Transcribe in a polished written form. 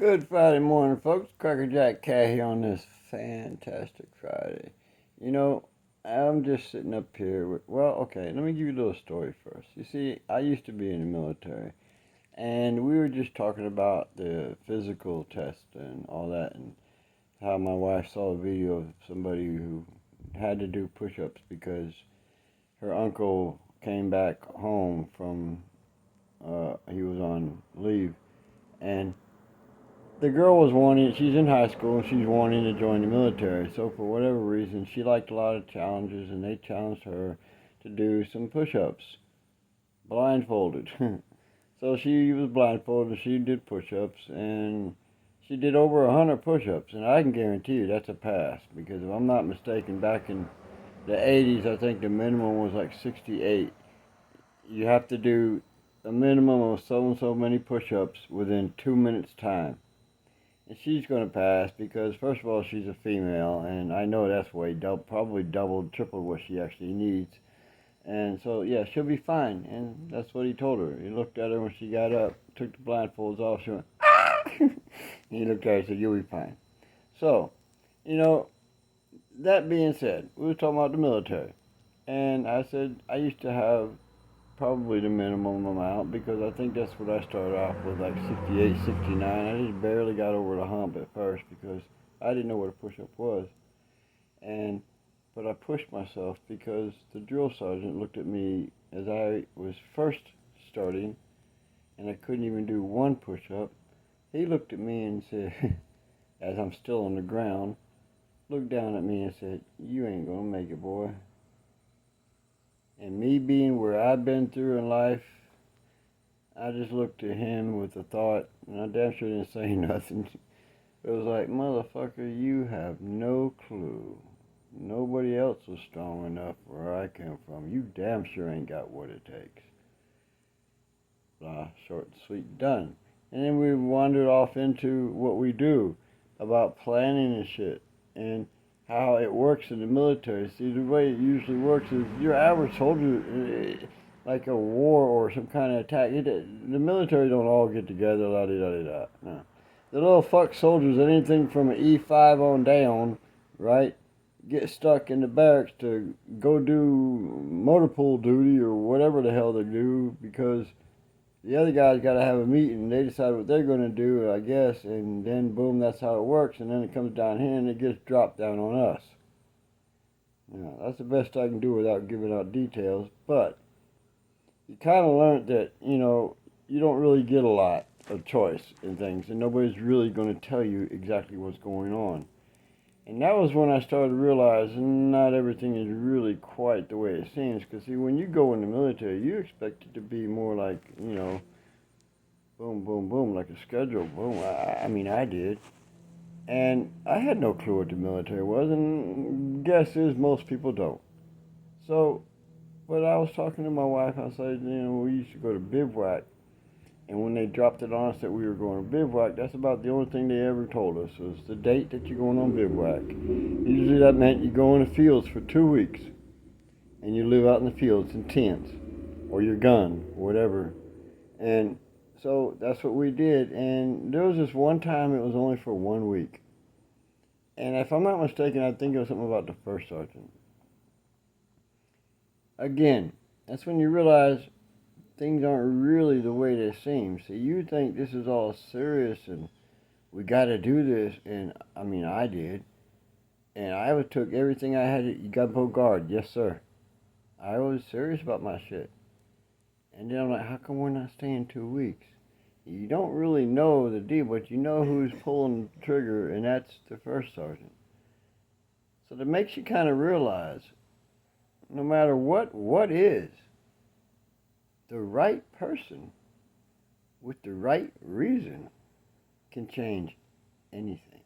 Good Friday morning, folks. Cracker Jack Cat here on this fantastic Friday. You know, I'm just sitting up here well, okay, let me give you a little story first. You see, I used to be in the military, and we were just talking about the physical test and all that, and how my wife saw a video of somebody who had to do push ups because her uncle came back home from, he was on leave, and the girl was wanting, she's in high school and she's wanting to join the military. So for whatever reason, she liked a lot of challenges and they challenged her to do some push-ups, blindfolded. So she was blindfolded, she did push-ups and she did over 100 push-ups. And I can guarantee you that's a pass because if I'm not mistaken, back in the 80s, I think the minimum was like 68. You have to do a minimum of so and so many push-ups within 2 minutes time. And she's going to pass because, first of all, she's a female, and I know that's probably double, triple what she actually needs. And so, yeah, she'll be fine. And that's what he told her. He looked at her when she got up, took the blindfolds off. She went, ah! And he looked at her and said, you'll be fine. So, you know, that being said, we were talking about the military. And I said, I used to have probably the minimum amount because I think that's what I started off with, like 68, 69. I just barely got over the hump at first because I didn't know what a push-up was. But I pushed myself because the drill sergeant looked at me as I was first starting and I couldn't even do one push-up. He looked at me and said, as I'm still on the ground, looked down at me and said, you ain't gonna make it, boy. And me being where I've been through in life, I just looked at him with a thought, and I damn sure didn't say nothing. It was like, motherfucker, you have no clue. Nobody else was strong enough where I came from. You damn sure ain't got what it takes. Blah, short and sweet, done. And then we wandered off into what we do about planning and shit. And how it works in the military. See, the way it usually works is your average soldier, like a war or some kind of attack, the military don't all get together, la-di-da-di-da. No. The little fuck soldiers, anything from an E5 on down, right, get stuck in the barracks to go do motor pool duty or whatever the hell they do because the other guys got to have a meeting. They decide what they're going to do, I guess, and then boom, that's how it works. And then it comes down here and it gets dropped down on us. That's the best I can do without giving out details. But you kind of learned that, you don't really get a lot of choice in things, and nobody's really going to tell you exactly what's going on. And that was when I started to realize not everything is really quite the way it seems. Because, see, when you go in the military, you expect it to be more like, boom, boom, boom, like a schedule. Boom. I mean, I did. And I had no clue what the military was, and guess is most people don't. So, but I was talking to my wife, I said, we used to go to bivouac, and when they dropped it on us that we were going to bivouac, that's about the only thing they ever told us was the date that you're going on bivouac. Usually that meant you go in the fields for 2 weeks, and you live out in the fields in tents, or your gun, whatever. And so that's what we did. And there was this one time it was only for 1 week. And if I'm not mistaken, I think it was something about the first sergeant. Again, that's when you realize things aren't really the way they seem. See, you think this is all serious and we got to do this. And I mean, I did. And I took everything I had. You got to put guard. Yes, sir. I was serious about my shit. And then I'm like, how come we're not staying 2 weeks? You don't really know the deal, but you know who's pulling the trigger, and that's the first sergeant. So that makes you kind of realize, no matter what is, the right person with the right reason can change anything.